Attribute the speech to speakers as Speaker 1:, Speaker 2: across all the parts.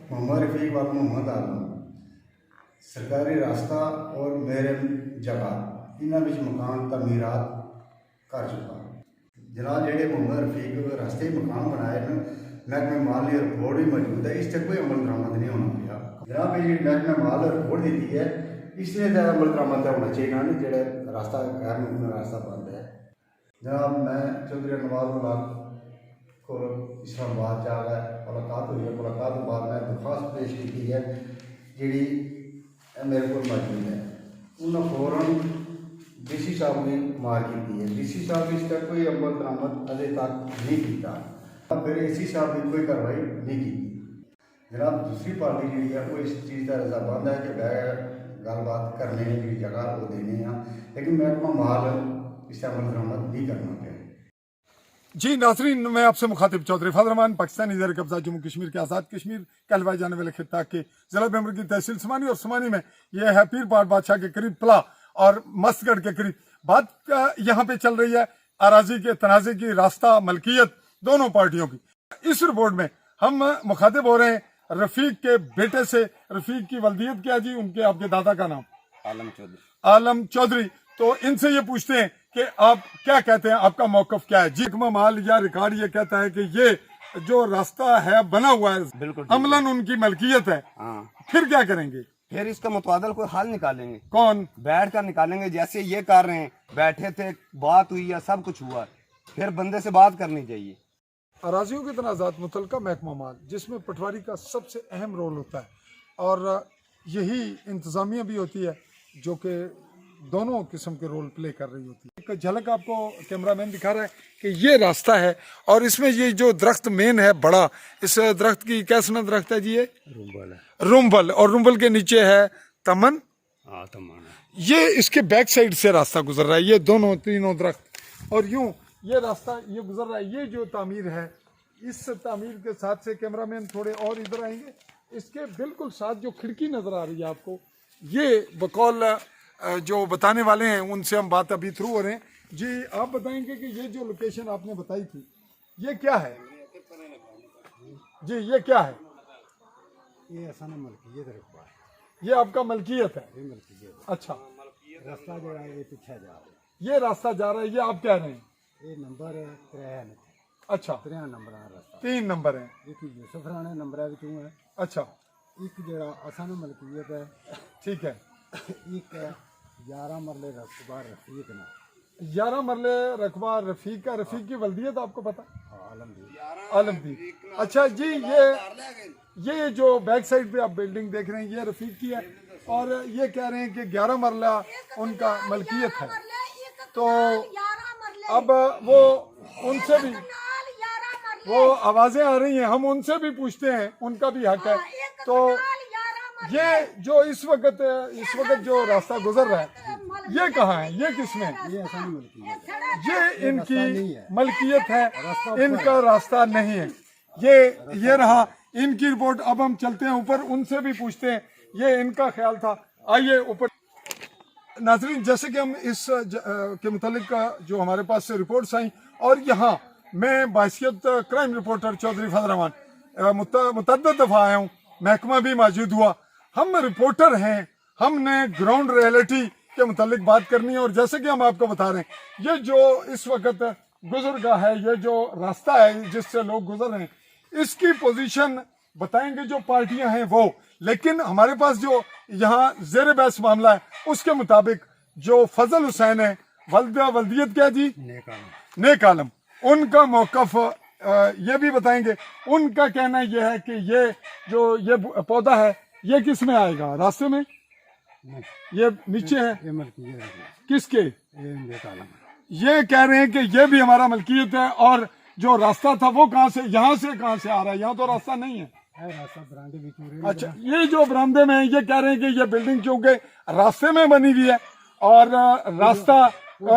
Speaker 1: محمد رفیق اور محمد عالم سرکاری راستہ اور میرے جگہ انہوں نے مکان تعمیرات کر چکا جناب جہے محمد رفیق راستے مکان بنائے محکمہ مال کی رپورٹ بھی موجود ہے، اس سے کوئی عمل درآمد نہیں ہونا پیا جناب۔ یہ محکمہ مال رپورٹ دیتی ہے اس نے زیادہ عمل درآمد ہونا چاہیے نا جہاں راستہ غیر ممکن راستہ بند ہے جناب۔ میں چودھری نواز اللہ کو اسلام آباد جا رہا ملاقات ہوئی ہے، ملاقات کے بعد میں درخواست پیش کی ہے جی میرے کو موجود ہے، انہوں فوراً ڈی سی صاحب نے مار کی ہے، ڈی سی صاحب نے اس کا کوئی عمل درآمد ابھی تک نہیں کیتا، پھر اے سی صاحب نے کوئی کارروائی نہیں کی جناب۔ دوسری پارٹی جی ہے وہ اس چیز کا رضامند ہے کہ بہ گل بات کرنے کی جگہ وہ دینے ہیں، لیکن محکمہ مال اس کا عمل درآمد نہیں کرنا پہ۔
Speaker 2: جی ناظرین، میں آپ سے مخاطب چودھری فضل الرحمان، پاکستانی زیر قبضہ جموں کشمیر کے آزاد کشمیر کہلوائے جانے والے خطہ کے ضلع بیمر کی تحصیل سمانی، اور سمانی میں یہ ہے پیر پاٹ بادشاہ کے قریب پلا اور مست گڑھ کے قریب بات یہاں پہ چل رہی ہے اراضی کے تنازع کی، راستہ ملکیت دونوں پارٹیوں کی۔ اس رپورٹ میں ہم مخاطب ہو رہے ہیں رفیق کے بیٹے سے۔ رفیق کی ولدیت کیا جی؟ ان کے آپ کے دادا کا نام عالم چودھری۔ تو ان سے یہ پوچھتے ہیں کہ آپ کیا کہتے ہیں، آپ کا موقف کیا ہے؟ جی محکمہ مال یا ریکارڈ یہ کہتا ہے کہ یہ جو راستہ ہے بنا ہوا ہے
Speaker 3: بالکل
Speaker 2: عملاً ان کی ملکیت ہے، پھر کیا کریں گے؟
Speaker 3: پھر اس کا متبادل کوئی حل نکالیں گے،
Speaker 2: کون
Speaker 3: بیٹھ کر نکالیں گے، جیسے یہ کر رہے ہیں، بیٹھے تھے، بات ہوئی ہے، سب کچھ ہوا، پھر بندے سے بات کرنی چاہیے۔
Speaker 2: اراضیوں کے تنازعات متعلقہ محکمہ مال جس میں پٹواری کا سب سے اہم رول ہوتا ہے، اور یہی انتظامیہ بھی ہوتی ہے جو کہ دونوں قسم کے رول پلے کر رہی ہوتی ہے۔ ایک جھلک آپ کو کیمرہ مین دکھا رہا ہے کہ یہ راستہ ہے، اور اس میں یہ جو درخت مین ہے بڑا، اس درخت کی کیسا درخت ہے جی؟ یہ رومبل، اور رومبل کے نیچے ہے تمن۔ یہ اس کے بیک سائڈ سے راستہ گزر رہا ہے، یہ دونوں تینوں درخت، اور یوں یہ راستہ یہ گزر رہا ہے۔ یہ جو تعمیر ہے، اس تعمیر کے ساتھ سے کیمرہ مین تھوڑے اور ادھر آئیں گے، اس کے بالکل ساتھ جو کھڑکی نظر آ رہی ہے آپ کو، یہ بقول جو بتانے والے ہیں ان سے ہم بات ابھی تھرو ہو رہے ہیں۔ جی آپ بتائیں گے کہ یہ جو لوکیشن آپ نے بتائی تھی یہ کیا ہے؟ جی یہ کیا ہے؟
Speaker 1: یہ اصل ملکیت رقبہ ہے،
Speaker 2: یہ آپ کا ملکیت ہے؟
Speaker 1: یہ ملکیت
Speaker 2: اچھا،
Speaker 1: راستہ جو ہے یہ پیچھے جا رہا ہے،
Speaker 2: یہ راستہ جا رہا ہے، یہ آپ کہہ رہے ہیں؟
Speaker 1: یہ نمبر 3
Speaker 2: اچھا،
Speaker 1: 3 نمبر راستہ،
Speaker 2: 3 نمبر ہیں۔
Speaker 1: ایک یوسف رانے نمبر ہے،
Speaker 2: اچھا
Speaker 1: ایک جڑا اصل ملکیت ہے،
Speaker 2: ٹھیک ہے۔
Speaker 1: ایک 11 مرلے رقبہ رفیق نا،
Speaker 2: 11 مرلے رقبہ رفیق کا، رفیق کی ولدیت آپ کو پتا؟ عالمدین۔ اچھا جی، یہ جو بیک سائڈ پہ آپ بلڈنگ دیکھ رہے ہیں یہ رفیق کی ہے، اور یہ کہہ رہے ہیں کہ 11 مرلہ ان کا ملکیت ہے۔ تو اب وہ ان سے بھی وہ آوازیں آ رہی ہیں، ہم ان سے بھی پوچھتے ہیں، ان کا بھی حق ہے۔ تو یہ جو اس وقت جو راستہ گزر رہا ہے یہ کہاں ہے؟ یہ کس میں؟
Speaker 1: یہ اصل ملکیت ہے،
Speaker 2: یہ ان کی ملکیت ہے، ان کا راستہ نہیں ہے۔ یہ رہا ان کی رپورٹ۔ اب ہم چلتے ہیں اوپر، ان سے بھی پوچھتے ہیں، یہ ان کا خیال تھا۔ آئیے اوپر۔ ناظرین، جیسے کہ ہم اس کے متعلق جو ہمارے پاس سے رپورٹس آئیں، اور یہاں میں بحیثیت کرائم رپورٹر چودھری فضل الرحمان متعدد دفعہ آیا ہوں، محکمہ بھی موجود ہوا، ہم رپورٹر ہیں، ہم نے گراؤنڈ ریئلٹی کے متعلق بات کرنی ہے۔ اور جیسے کہ ہم آپ کو بتا رہے ہیں، یہ جو اس وقت گزرگاہ ہے، یہ جو راستہ ہے جس سے لوگ گزر رہے ہیں، اس کی پوزیشن بتائیں گے جو پارٹیاں ہیں وہ، لیکن ہمارے پاس جو یہاں زیر بحث معاملہ ہے اس کے مطابق جو فضل حسین ہے، ولدیت کیا جی؟ نیک عالم، ان کا موقف یہ بھی بتائیں گے۔ ان کا کہنا یہ ہے کہ یہ پودا ہے یہ کس میں آئے گا؟ راستے میں؟ یہ نیچے ہے،
Speaker 1: یہ ملکیت ہے،
Speaker 2: کس کے؟
Speaker 1: یہ نیک عالم ہے۔
Speaker 2: یہ کہہ رہے ہیں کہ یہ بھی ہمارا ملکیت ہے، اور جو راستہ تھا وہ کہاں سے، یہاں سے کہاں سے آ رہا ہے؟ یہاں تو راستہ نہیں ہے۔
Speaker 1: راستہ برانڈے بھی چورے۔
Speaker 2: اچھا، یہ جو برآمدے میں ہیں، یہ کہہ رہے ہیں کہ یہ بلڈنگ چونکہ راستے میں بنی ہوئی ہے، اور راستہ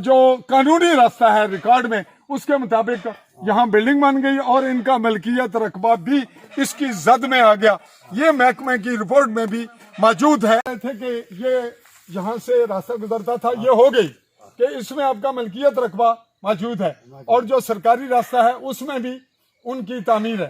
Speaker 2: جو قانونی راستہ ہے ریکارڈ میں اس کے مطابق یہاں بلڈنگ بن گئی، اور ان کا ملکیت رقبہ بھی اس کی زد میں آ گیا۔ یہ محکمے کی رپورٹ میں بھی موجود ہے کہ یہ یہاں سے راستہ گزرتا تھا، یہ ہو گئی کہ اس میں آپ کا ملکیت رقبہ موجود ہے، اور جو سرکاری راستہ ہے اس میں بھی ان کی تعمیر ہے۔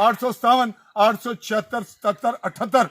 Speaker 2: 857, 876, 77, 78